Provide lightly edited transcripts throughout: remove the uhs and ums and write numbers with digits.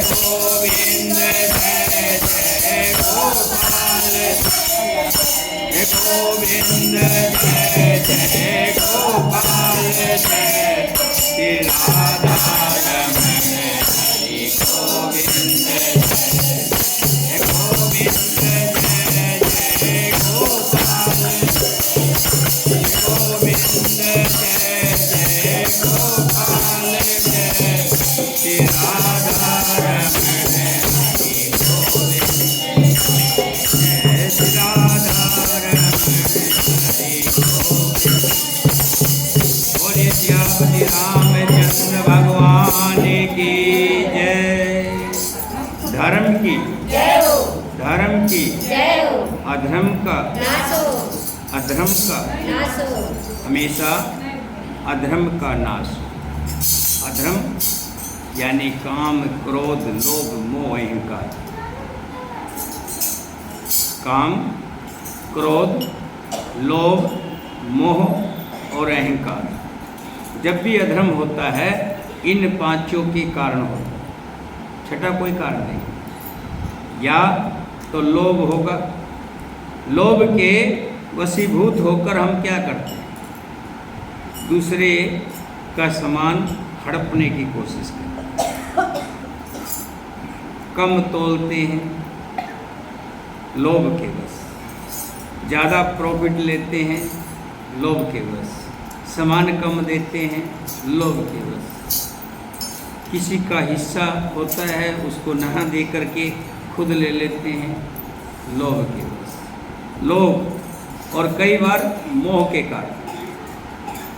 गोविंद जय जय गोपाल जय गोविंद जय जय गोपाल जय श्री राधा रमण हरि गोविंद जय गोविंद जय जय गोपाल गोविंद जय जय गोपाल जय श्री राधा रमण हरि गोविंद जय श्री राधा रमण हरि गोविंद। बोले श्री रामचंद्र भगवान की जय। धर्म की धर्म की अधर्म का अधर्म का हमेशा अधर्म का नाश। अधर्म यानी काम क्रोध लोभ मोह अहंकार। काम क्रोध लोभ मोह और अहंकार जब भी अधर्म होता है इन पांचों के कारण होता है, छठा कोई कारण नहीं। या तो लोभ होगा, लोभ के वशीभूत होकर हम क्या करते हैं, दूसरे का सामान हड़पने की कोशिश करते हैं, कम तोलते हैं लोभ के वश, ज़्यादा प्रॉफिट लेते हैं लोभ के वश, सामान कम देते हैं लोभ के वश, किसी का हिस्सा होता है उसको ना दे करके खुद ले लेते हैं लोभ के वश। लोभ और कई बार मोह के कारण।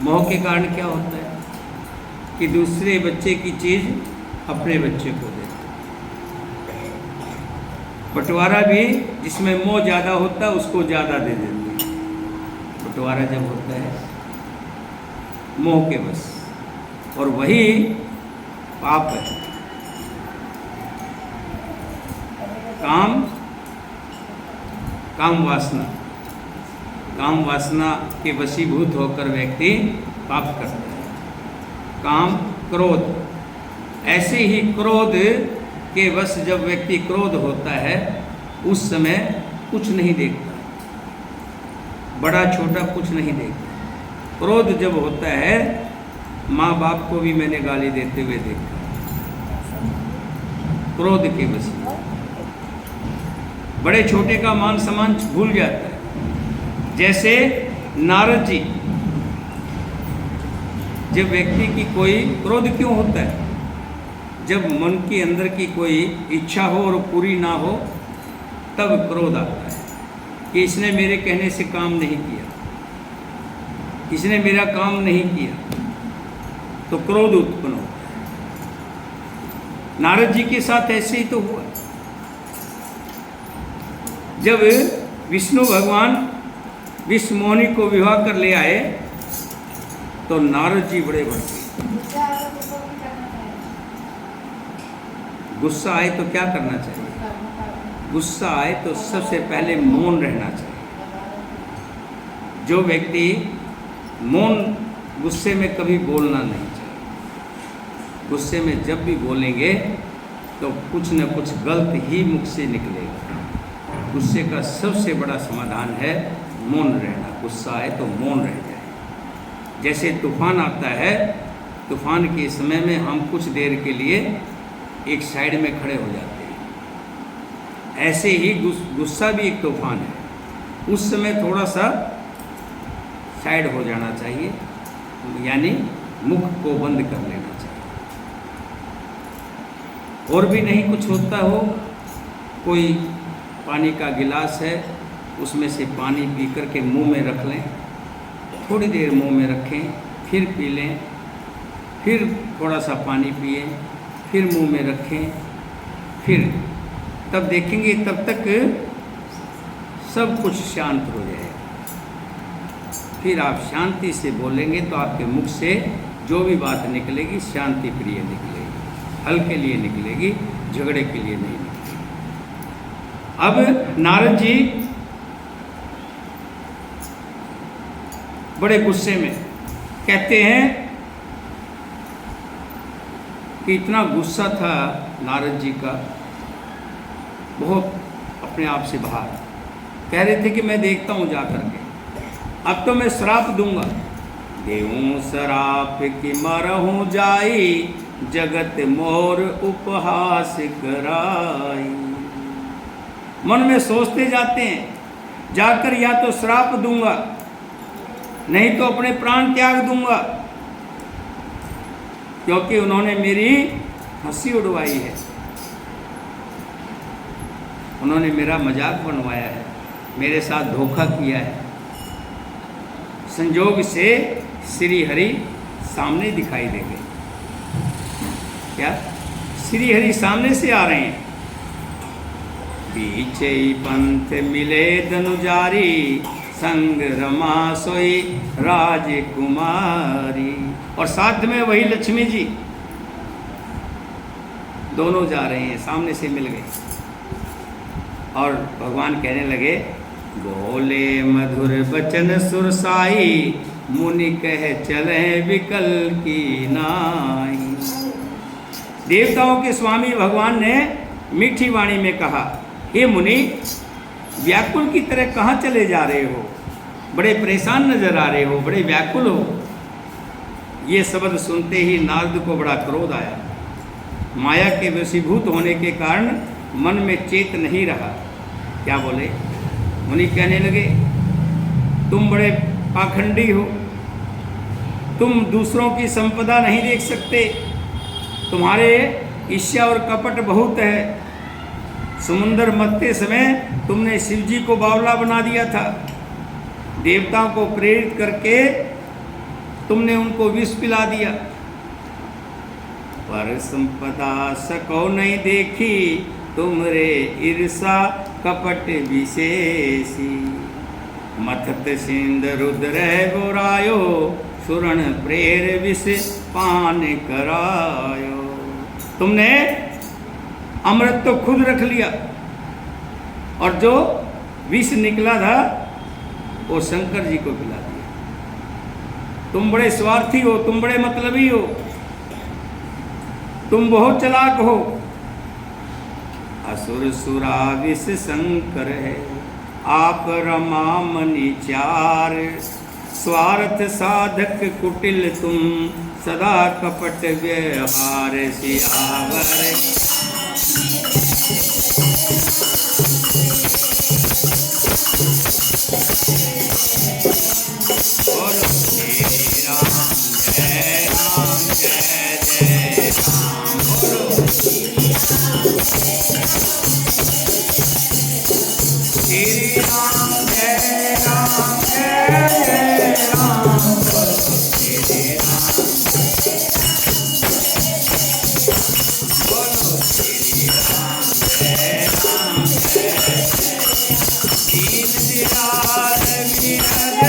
मोह के कारण क्या होता है कि दूसरे बच्चे की चीज़ अपने बच्चे को देते हैं। बंटवारा भी जिसमें मोह ज़्यादा होता है उसको ज़्यादा दे देते हैं। बंटवारा जब होता है मोह के वश, और वही पाप है। काम वासना के वशीभूत होकर व्यक्ति पाप करता है। काम क्रोध, ऐसे ही क्रोध के वश जब व्यक्ति क्रोध होता है उस समय कुछ नहीं देखता, बड़ा छोटा कुछ नहीं देखता। क्रोध जब होता है माँ बाप को भी मैंने गाली देते हुए देखा, क्रोध के वश बड़े छोटे का मान सम्मान भूल जाता है। जैसे नारद जी, जब व्यक्ति की कोई क्रोध क्यों होता है, जब मन के अंदर की कोई इच्छा हो और पूरी ना हो तब क्रोध आता है कि इसने मेरे कहने से काम नहीं किया, इसने मेरा काम नहीं किया, तो क्रोध उत्पन्न होता है। नारद जी के साथ ऐसे ही तो हुआ। जब विष्णु भगवान विष्णु मोहिनी को विवाह कर ले आए तो नारद जी बड़े भड़के। गुस्सा आए तो क्या करना चाहिए, गुस्सा आए तो सबसे पहले मौन रहना चाहिए। जो व्यक्ति मौन, गुस्से में कभी बोलना नहीं चाहिए। गुस्से में जब भी बोलेंगे तो कुछ न कुछ गलत ही मुख से निकलेगा। गुस्से का सबसे बड़ा समाधान है मौन रहना। गुस्सा आए तो मौन रह जाए। जैसे तूफान आता है, तूफान के समय में हम कुछ देर के लिए एक साइड में खड़े हो जाते हैं। ऐसे ही गुस्सा भी एक तूफान है, उस समय थोड़ा सा साइड हो जाना चाहिए, यानी मुख को बंद कर लेना चाहिए। और भी नहीं कुछ होता हो, कोई पानी का गिलास है उसमें से पानी पी कर के मुँह में रख लें, थोड़ी देर मुँह में रखें, फिर पी लें, फिर थोड़ा सा पानी पिए, फिर मुँह में रखें, फिर तब देखेंगे तब तक सब कुछ शांत हो जाएगा। फिर आप शांति से बोलेंगे तो आपके मुख से जो भी बात निकलेगी शांति प्रिय निकलेगी, हल के लिए निकलेगी, झगड़े के लिए नहीं निकलेगी। अब नारद जी बड़े गुस्से में कहते हैं कि इतना गुस्सा था नारद जी का, बहुत अपने आप से बाहर। कह रहे थे कि मैं देखता हूँ जा करके, अब तो मैं श्राप दूंगा। देऊं श्राप कि मरहूँ जाई, जगत मोर उपहास कराई। मन में सोचते जाते हैं, जाकर या तो श्राप दूंगा, नहीं तो अपने प्राण त्याग दूंगा, क्योंकि उन्होंने मेरी हंसी उड़वाई है, उन्होंने मेरा मजाक बनवाया है, मेरे साथ धोखा किया है। संजोग से श्री हरि सामने दिखाई देंगे। क्या? श्री हरि सामने से आ रहे हैं। पीछे पंथ मिले धनुजारी, संग रमा सोई राजकुमारी। और साथ में वही लक्ष्मी जी, दोनों जा रहे हैं, सामने से मिल गए। और भगवान कहने लगे, बोले मधुर बचन सुरसाई, मुनि कह चले विकल की नाई। देवताओं के स्वामी भगवान ने मीठी वाणी में कहा, हे मुनि, व्याकुल की तरह कहाँ चले जा रहे हो? बड़े परेशान नजर आ रहे हो, बड़े व्याकुल हो। ये शब्द सुनते ही नारद को बड़ा क्रोध आया। माया के वशीभूत होने के कारण मन में चेत नहीं रहा। क्या बोले? मुनि कहने लगे, तुम बड़े पाखंडी हो, तुम दूसरों की संपदा नहीं देख सकते, तुम्हारे ईर्ष्या और कपट बहुत है। समुद्र मथते समय तुमने शिव जी को बावला बना दिया था, देवताओं को प्रेरित करके तुमने उनको विष पिला दिया। पर संपदा सको नहीं देखी, तुमरे ईर्षा कपट विशेषी। मथत सिंध रुद्र गोरायो, सुरण प्रेर विष पान करायो। तुमने अमृत तो खुद रख लिया, और जो विष निकला था वो शंकर जी को पिला दिया। तुम बड़े स्वार्थी हो, तुम बड़े मतलबी हो, तुम बहुत चालाक हो। असुर सुरा विष शंकर है, आप रमा मनि चार। स्वार्थ साधक कुटिल तुम, सदा कपट व्यवहार सियावर। बोलो श्री राम जय राम जय जय राम। बोलो श्री राम जय राम जय जय राम। बोलो श्री राम, बोलो श्री राम जय राम जय जय। दीन दयाल विरद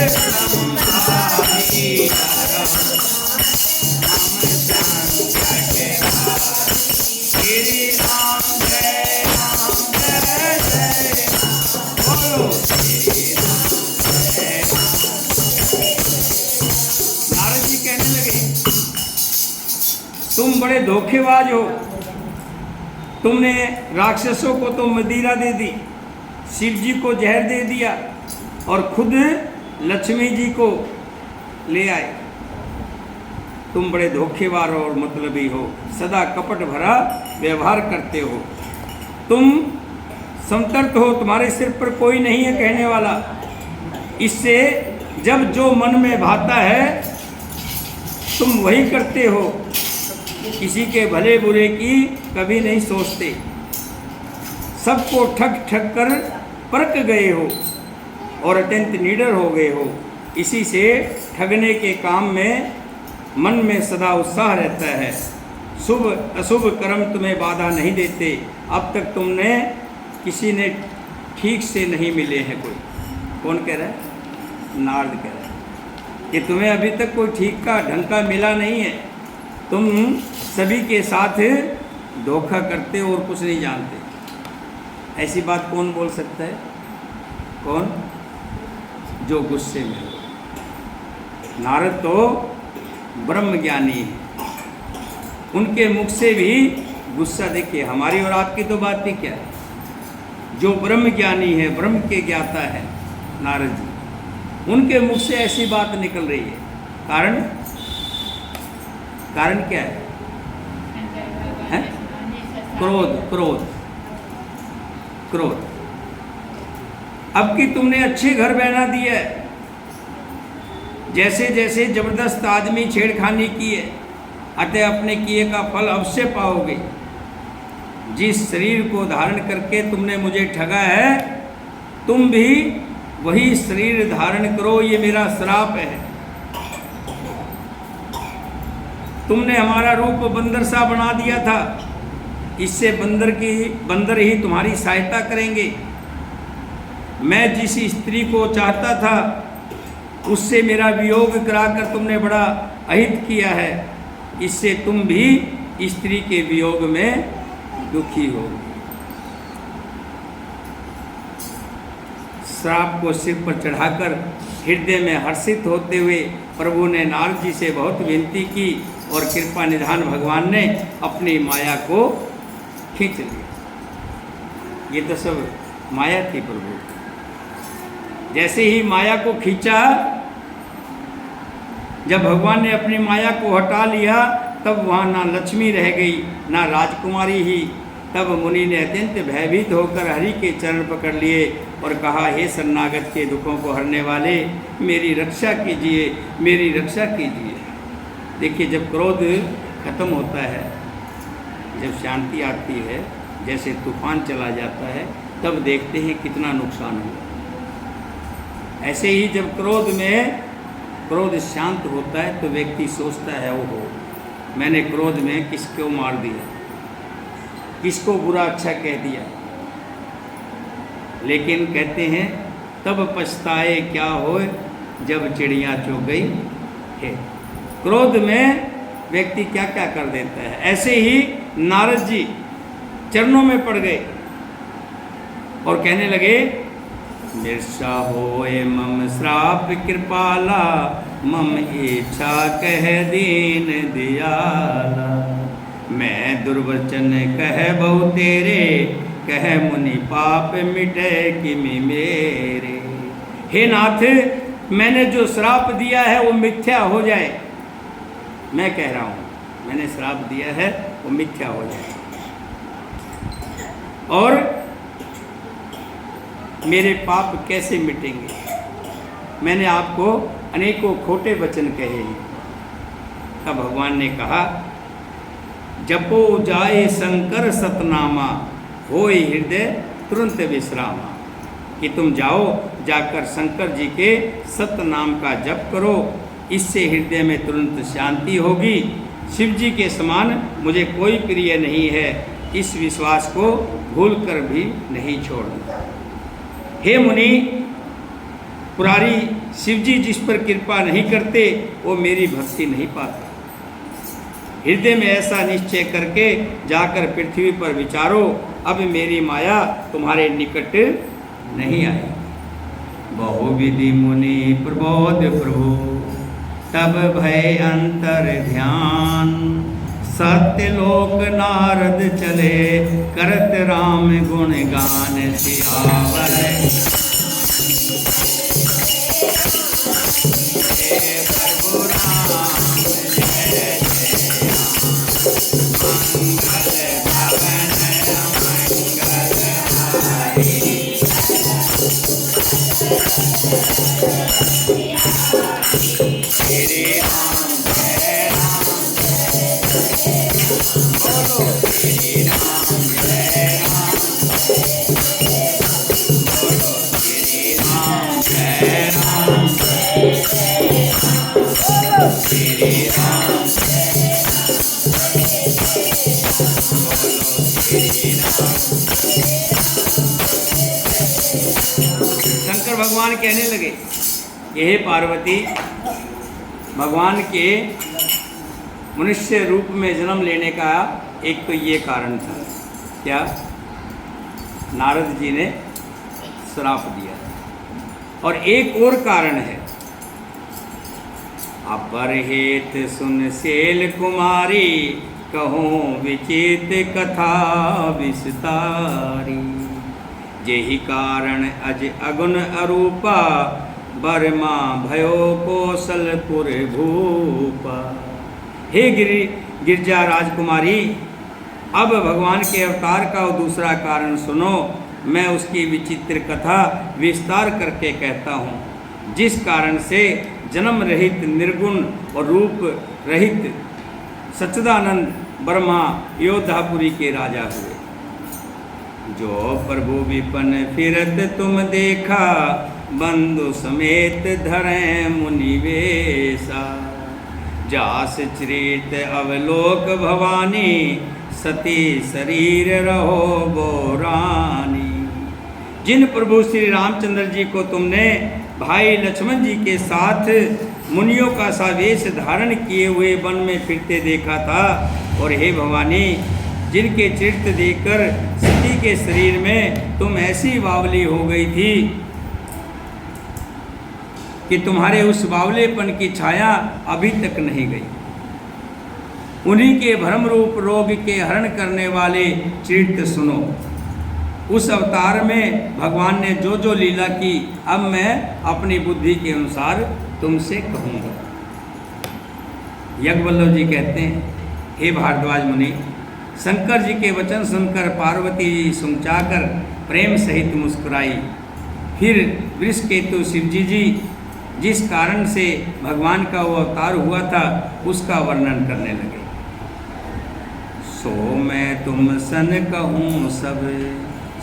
ब्रह्मारी, हम संकट हार। श्री राम जय राम जय जय राम। बोलो श्री राम जय राम। नारद जी कहने लगे, तुम बड़े धोखेबाज हो, तुमने राक्षसों को तो मदिरा दे दी, शिव जी को जहर दे दिया, और खुद लक्ष्मी जी को ले आए। तुम बड़े धोखेबाज और मतलबी हो, सदा कपट भरा व्यवहार करते हो। तुम संतर्क हो, तुम्हारे सिर पर कोई नहीं है कहने वाला। इससे जब जो मन में भाता है तुम वही करते हो, किसी के भले बुरे की कभी नहीं सोचते। सबको ठग ठग कर परख गए हो और अत्यंत निडर हो गए हो। इसी से ठगने के काम में मन में सदा उत्साह रहता है। शुभ अशुभ कर्म तुम्हें बाधा नहीं देते। अब तक तुमने किसी ने ठीक से नहीं मिले हैं। कोई कौन कह रहा है? नारद कह रहा है कि तुम्हें अभी तक कोई ठीक का ढंग का मिला नहीं है। तुम सभी के साथ धोखा करते हो और कुछ नहीं जानते। ऐसी बात कौन बोल सकता है? कौन? जो गुस्से में हो। नारद तो ब्रह्म ज्ञानी है, उनके मुख से भी गुस्सा। देखिए हमारी और आपकी तो बात ही क्या है, जो ब्रह्म ज्ञानी है, ब्रह्म के ज्ञाता है नारद जी, उनके मुख से ऐसी बात निकल रही है। कारण क्या है? क्रोध, क्रोध, क्रोध। अब कि तुमने अच्छे घर बना दिया है, जैसे जैसे जबरदस्त आदमी छेड़खानी की है, अतः अपने किए का फल अवश्य पाओगे। जिस शरीर को धारण करके तुमने मुझे ठगा है, तुम भी वही शरीर धारण करो, ये मेरा श्राप है। तुमने हमारा रूप बंदर सा बना दिया था, इससे बंदर ही तुम्हारी सहायता करेंगे। मैं जिस स्त्री को चाहता था उससे मेरा वियोग कराकर तुमने बड़ा अहित किया है, इससे तुम भी स्त्री के वियोग में दुखी होगे। श्राप को सिर पर चढ़ाकर हृदय में हर्षित होते हुए प्रभु ने नारद जी से बहुत विनती की और कृपा निधान भगवान ने अपनी माया को खींच लिया। ये तो सब माया थी प्रभु। जैसे ही माया को खींचा, जब भगवान ने अपनी माया को हटा लिया, तब वहाँ ना लक्ष्मी रह गई ना राजकुमारी ही। तब मुनि ने अत्यंत भयभीत होकर हरि के चरण पकड़ लिए और कहा, हे शरणागत के दुखों को हरने वाले, मेरी रक्षा कीजिए, मेरी रक्षा कीजिए। देखिए जब क्रोध खत्म होता है, जब शांति आती है, जैसे तूफान चला जाता है, तब देखते हैं कितना नुकसान हुआ। ऐसे ही जब क्रोध शांत होता है तो व्यक्ति सोचता है, ओहो मैंने क्रोध में किसको मार दिया, किसको बुरा अच्छा कह दिया। लेकिन कहते हैं तब पछताए क्या होए जब चिड़िया चुग गई है। क्रोध में व्यक्ति क्या क्या कर देता है। ऐसे ही नारद जी चरणों में पड़ गए और कहने लगे, मिर्षा होए मम श्राप कृपाला, मम इच्छा कह दीन दयाला। मैं दुर्वचन कह बहु तेरे, कह मुनि पाप मिटे किमि मेरे। हे नाथ, मैंने जो श्राप दिया है वो मिथ्या हो जाए। मैं कह रहा हूँ मैंने श्राप दिया है वो मिथ्या हो जाए, और मेरे पाप कैसे मिटेंगे। मैंने आपको अनेकों खोटे वचन कहे हैं। तब भगवान ने कहा, जपो जाए शंकर सतनामा, होय हृदय तुरंत विश्रामा। कि तुम जाओ, जाकर शंकर जी के सत नाम का जप करो, इससे हृदय में तुरंत शांति होगी। शिव जी के समान मुझे कोई प्रिय नहीं है, इस विश्वास को भूल कर भी नहीं छोड़ना। हे मुनि, पुरारी शिव जी जिस पर कृपा नहीं करते वो मेरी भक्ति नहीं पाता। हृदय में ऐसा निश्चय करके जाकर पृथ्वी पर विचारो, अब मेरी माया तुम्हारे निकट नहीं आई। बहुविधि मुनि प्रबोध प्रभु, तब भय अंतर ध्यान। सत्यलोक नारद चले, करत राम गुण गान सियावर। प्रभु राम जय जय मंगल भवन मंगल हारी। श्री राम जय राम, बोलो श्री राम जय राम, बोलो श्री राम जय राम, बोलो श्री राम, बोलो श्री राम। शंकर भगवान कहने लगे, हे पार्वती, भगवान के मनुष्य रूप में जन्म लेने का एक तो ये कारण था, क्या? नारद जी ने श्राप दिया। और एक और कारण है, अपर हेत सुन सेल कुमारी, कहूँ विचित कथा विस्तारी। जेहि कारण अज अगुन अरूपा, बर्मा भयो कौशलपुर भूपा। हे गिरजा राजकुमारी, अब भगवान के अवतार का दूसरा कारण सुनो। मैं उसकी विचित्र कथा विस्तार करके कहता हूँ, जिस कारण से जन्म रहित निर्गुण और रूप रहित सच्चिदानंद ब्रह्मा योधापुरी के राजा हुए। जो प्रभु विपन फिरत तुम देखा, बंधु समेत धरे मुनिवेशा। जास चरित अवलोक भवानी, सती शरीर रहो बोरानी। जिन प्रभु श्री रामचंद्र जी को तुमने भाई लक्ष्मण जी के साथ मुनियों का सा वेश धारण किए हुए वन में फिरते देखा था, और हे भवानी, जिनके चरित्र देखकर सती के शरीर में तुम ऐसी बावली हो गई थी कि तुम्हारे उस बावलेपन की छाया अभी तक नहीं गई। उन्हीं के भ्रम रूप रोग के हरण करने वाले चरित्र सुनो। उस अवतार में भगवान ने जो जो लीला की, अब मैं अपनी बुद्धि के अनुसार तुमसे कहूँगा। यज्ञवल्लभ जी कहते हैं, हे भारद्वाज मुनि, शंकर जी के वचन सुनकर पार्वती जी सुमचाकर प्रेम सहित मुस्कुराई। फिर वृषकेतु शिवजी जी जिस कारण से भगवान का वो अवतार हुआ था, उसका वर्णन करने लगे। सो मैं तुम सन कहूँ सब,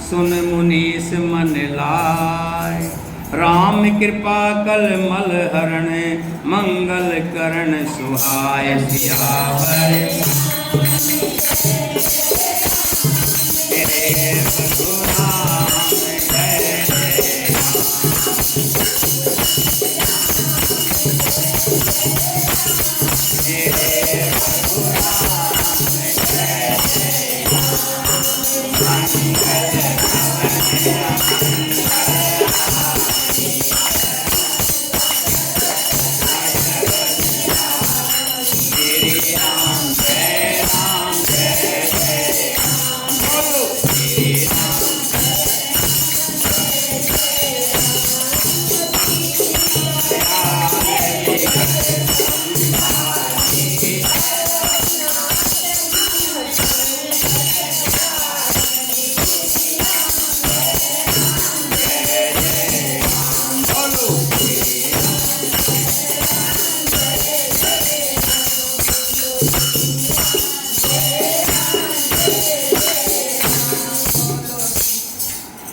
सुन मुनीस मन लाय। राम कृपा कल मल हरण, मंगल करण सुहाय। सियावर तेरे रघुनाथ जय जय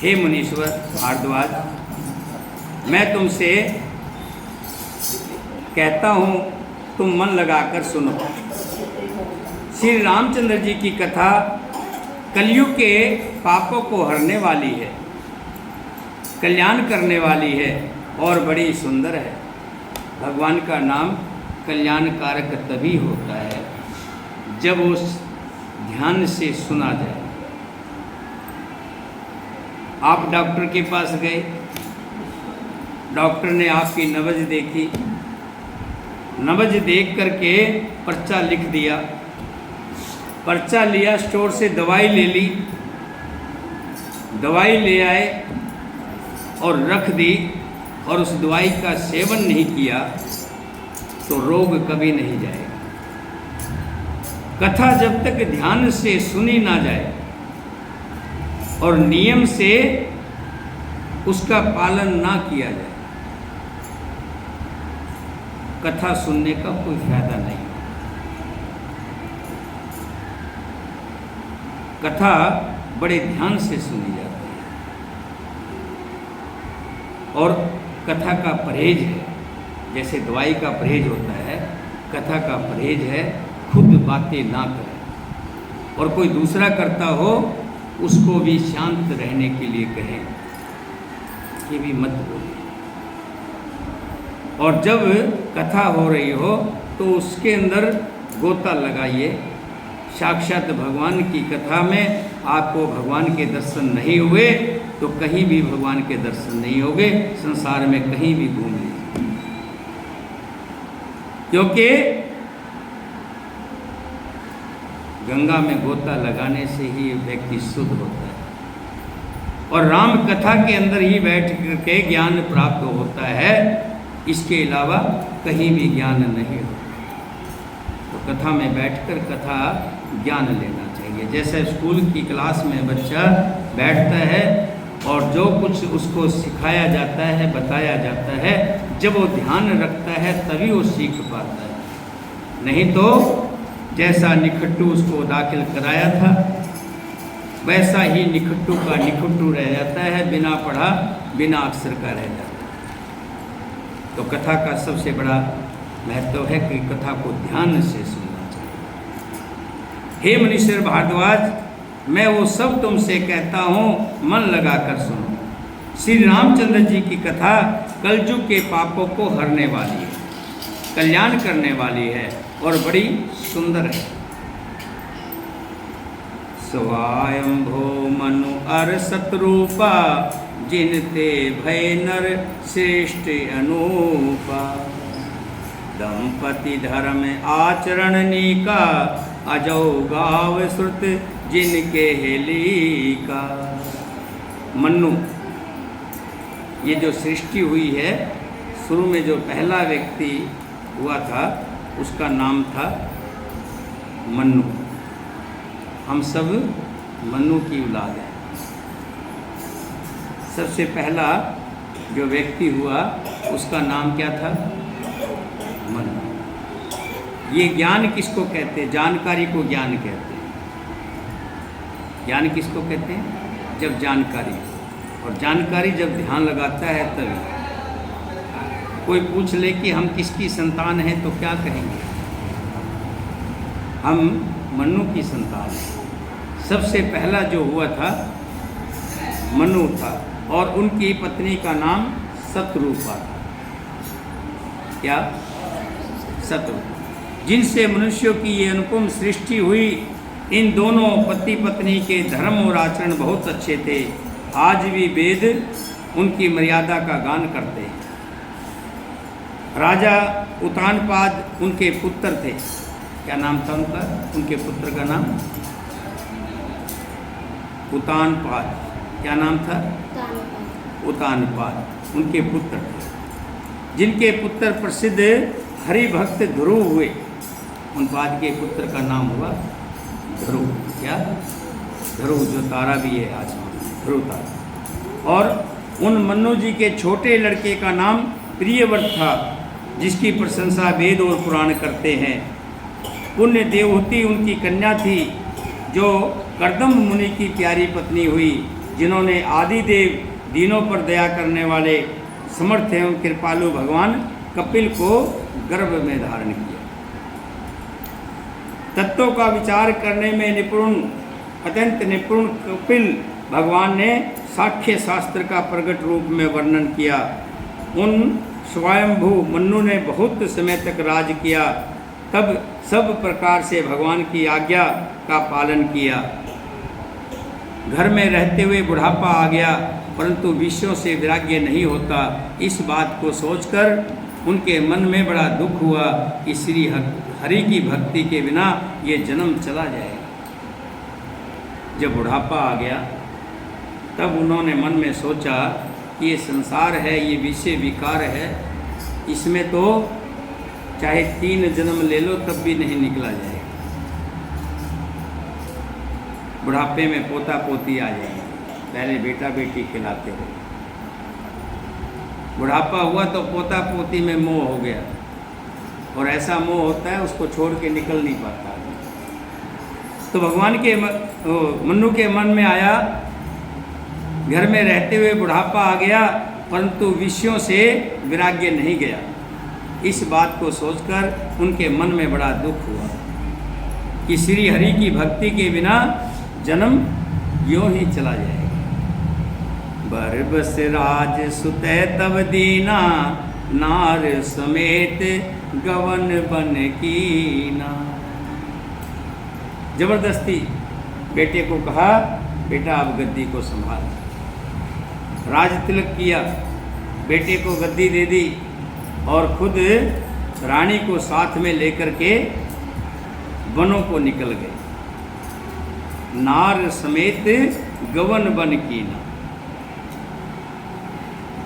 हे मुनीश्वर भारद्वाज, मैं तुमसे कहता हूँ, तुम मन लगाकर सुनो। श्री रामचंद्र जी की कथा कलयुग के पापों को हरने वाली है, कल्याण करने वाली है और बड़ी सुंदर है। भगवान का नाम कल्याणकारक तभी होता है जब उस ध्यान से सुना जाए। आप डॉक्टर के पास गए, डॉक्टर ने आपकी नब्ज देखी, नब्ज देख करके पर्चा लिख दिया, पर्चा लिया, स्टोर से दवाई ले ली, दवाई ले आए और रख दी, और उस दवाई का सेवन नहीं किया तो रोग कभी नहीं जाएगा। कथा जब तक ध्यान से सुनी ना जाए और नियम से उसका पालन ना किया जाए, कथा सुनने का कोई फायदा नहीं। कथा बड़े ध्यान से सुनी जाती है और कथा का परहेज है, जैसे दवाई का परहेज होता है, कथा का परहेज है खुद बातें ना करें और कोई दूसरा करता हो उसको भी शांत रहने के लिए कहें कि भी मत बोलिए। और जब कथा हो रही हो तो उसके अंदर गोता लगाइए। साक्षात भगवान की कथा में आपको भगवान के दर्शन नहीं हुए तो कहीं भी भगवान के दर्शन नहीं होंगे, संसार में कहीं भी घूम लीजिए। क्योंकि गंगा में गोता लगाने से ही व्यक्ति शुद्ध होता है, और राम कथा के अंदर ही बैठ के ज्ञान प्राप्त होता है। इसके अलावा कहीं भी ज्ञान नहीं होता। तो कथा में बैठकर कथा ज्ञान लेना चाहिए। जैसे स्कूल की क्लास में बच्चा बैठता है और जो कुछ उसको सिखाया जाता है, बताया जाता है, जब वो ध्यान रखता है तभी वो सीख पाता है। नहीं तो जैसा निखट्टू उसको दाखिल कराया था वैसा ही निखट्टू का निखट्टू रह जाता है, बिना पढ़ा बिना अक्षर का रह जाता है। तो कथा का सबसे बड़ा महत्व है कि कथा को ध्यान से सुनना चाहिए। हे मनीश्वर भारद्वाज, मैं वो सब तुमसे कहता हूँ, मन लगाकर सुनो। श्री रामचंद्र जी की कथा कलयुग के पापों को हरने वाली है, कल्याण करने वाली है और बड़ी सुंदर है। स्वयंभो मनु अर सतरूपा, जिनते भय नर श्रेष्ठ अनूपा। दंपति धर्म आचरण नीका, अजौ गाव श्रुत जिनके हेली का। मनु, ये जो सृष्टि हुई है, शुरू में जो पहला व्यक्ति हुआ था उसका नाम था मनु। हम सब मनु की औलाद हैं। सबसे पहला जो व्यक्ति हुआ उसका नाम क्या था? मनु। ये ज्ञान किसको कहते हैं? जानकारी को ज्ञान कहते हैं। ज्ञान किसको कहते हैं? जब जानकारी, और जानकारी जब ध्यान लगाता है तभी। कोई पूछ ले कि हम किसकी संतान हैं तो क्या कहेंगे? हम मनु की संतान हैं। सबसे पहला जो हुआ था मनु था, और उनकी पत्नी का नाम सतरूपा था। क्या? सतरूपा। जिनसे मनुष्यों की ये अनुपम सृष्टि हुई। इन दोनों पति पत्नी के धर्म और आचरण बहुत अच्छे थे। आज भी वेद उनकी मर्यादा का गान करते हैं। राजा उतानपाद उनके पुत्र थे। क्या नाम था उनका? उनके पुत्र का नाम उतानपाद। क्या नाम था? उतानपाद उनके पुत्र थे, जिनके पुत्र प्रसिद्ध हरिभक्त ध्रुव हुए। उनपाद के पुत्र का नाम हुआ ध्रुव। क्या? ध्रुव, जो तारा भी है आसमान, ध्रुव तारा। और उन मनु जी के छोटे लड़के का नाम प्रियव्रत था, जिसकी प्रशंसा वेद और पुराण करते हैं। पुण्य देवहूति उनकी कन्या थी, जो कर्दम मुनि की प्यारी पत्नी हुई, जिन्होंने आदिदेव दीनों पर दया करने वाले समर्थ एवं कृपालु भगवान कपिल को गर्भ में धारण किया। तत्वों का विचार करने में निपुण, अत्यंत निपुण कपिल भगवान ने साक्ष्य शास्त्र का प्रकट रूप में वर्णन किया। उन स्वयंभू मनु ने बहुत समय तक राज किया, तब सब प्रकार से भगवान की आज्ञा का पालन किया। घर में रहते हुए बुढ़ापा आ गया, परंतु विषयों से वैराग्य नहीं होता। इस बात को सोचकर उनके मन में बड़ा दुख हुआ कि श्री हरि की भक्ति के बिना ये जन्म चला जाएगा। जब बुढ़ापा आ गया तब उन्होंने मन में सोचा कि ये संसार है, ये विषय विकार है, इसमें तो चाहे 3 जन्म ले लो तब भी नहीं निकला जाएगा। बुढ़ापे में पोता पोती आ जाएंगे, पहले बेटा बेटी खिलाते रहे। बुढ़ापा हुआ तो पोता पोती में मोह हो गया, और ऐसा मोह होता है उसको छोड़ के निकल नहीं पाता। तो भगवान के मनु के मन में आया, घर में रहते हुए बुढ़ापा आ गया, परंतु विषयों से वैराग्य नहीं गया। इस बात को सोचकर उनके मन में बड़ा दुख हुआ कि श्री हरि की भक्ति के बिना जन्म यूं ही चला जाएगा। बरबस राज सुते तब दीना, नार समेत गवन बन कीना। जबरदस्ती बेटे को कहा, बेटा अब गद्दी को संभाल। राज तिलक किया, बेटे को गद्दी दे दी और खुद रानी को साथ में लेकर के वनों को निकल गए। नार समेत गवन बन कीना।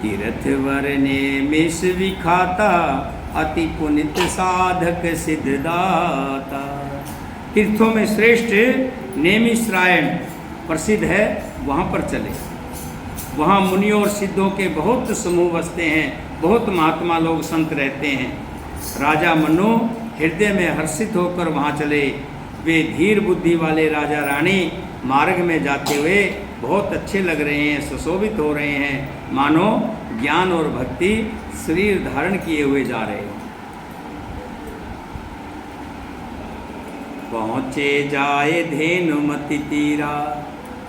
तीर्थ वरने मिस विखाता अति पुनित साधक सिद्धदाता। तीर्थों में श्रेष्ठ नेमिश्रायण प्रसिद्ध है, वहाँ पर चले। वहाँ मुनियों और सिद्धों के बहुत समूह बसते हैं, बहुत महात्मा लोग संत रहते हैं। राजा मनु हृदय में हर्षित होकर वहाँ चले। वे धीर बुद्धि वाले राजा रानी मार्ग में जाते हुए बहुत अच्छे लग रहे हैं, सुशोभित हो रहे हैं, मानो ज्ञान और भक्ति शरीर धारण किए हुए जा रहे हैं। पहुँचे जाए धेनुमति तीरा,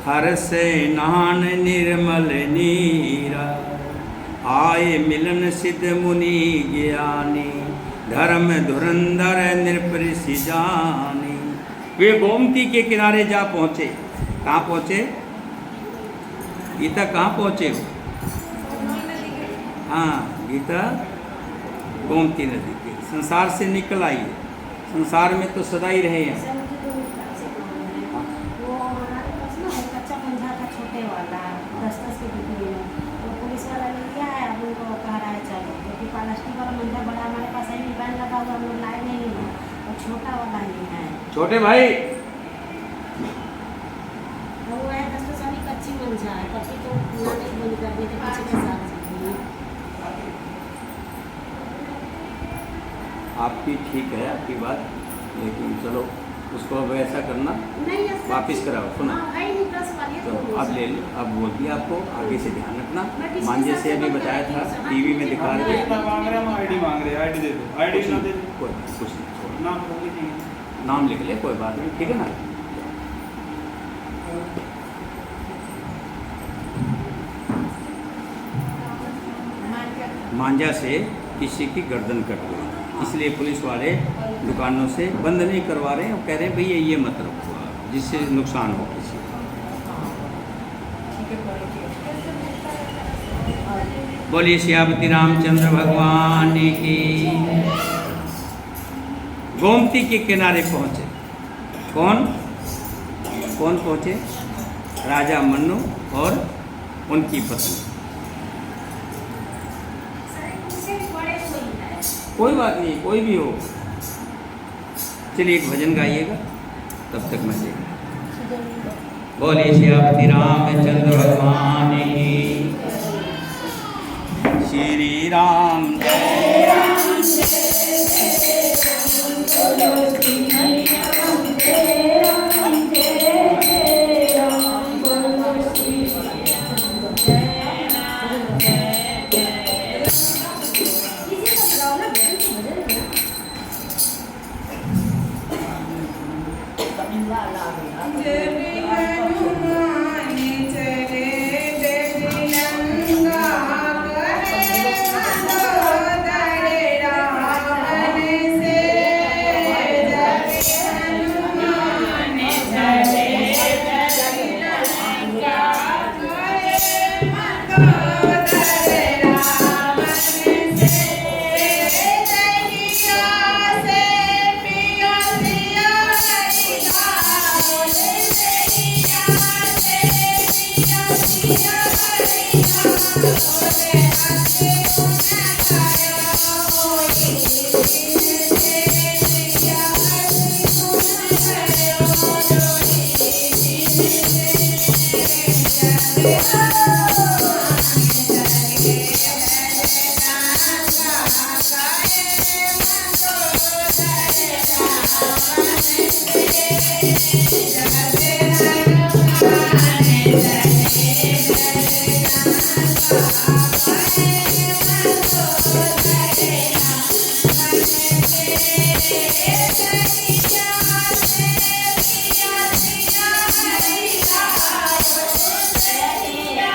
हर्ष नहान निर्मल नीरा। आए मिलन सिद्ध मुनि ज्ञानी, धर्म धुरंधर नृपऋषि जानी। वे गोमती के किनारे जा पहुँचे। कहाँ पहुँचे? गीता कहाँ पहुँचे हो? हाँ, गीता गोमती नदी के संसार से निकल आई है। संसार में तो सदा ही रहे हैं। छोटे भाई वो है कच्ची मंझा है, कच्ची तो बंद कर देते पीछे के साथ। आपकी ठीक है आपकी बात, लेकिन चलो उसको अब ऐसा करना, वापस कराओ। सुना तो अब ले लो, अब बोल दिया आपको, आगे से ध्यान रखना। मांझे से अभी बताया था, टीवी में दिखा रहे थे। आईडी मांग रहे, आईडी दे दो, आईडी ना दे दो, कोई कुछ नहीं, छोड़ो। नाम नाम लिख ले, कोई बात नहीं, ठीक है ना। मांझा से किसी की गर्दन कट गई, इसलिए पुलिस वाले दुकानों से बंद नहीं करवा रहे हैं और कह रहे हैं भैया ये मत रखो जिससे नुकसान हो किसी को। बोलिए सियापति रामचंद्र भगवान की। गोमती के किनारे पहुँचे। कौन कौन पहुँचे? राजा मन्नु और उनकी पत्नी। कोई बात नहीं, कोई भी हो। चलिए एक भजन गाइएगा, तब तक मैं देखूँ। बोलिए सियापति रामचंद्र भगवान की। श्री राम जय राम Yeah.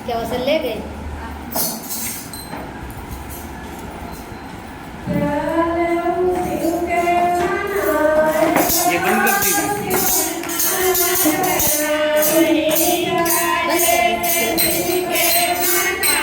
क्या वैसे ले गए Yeah. मेरा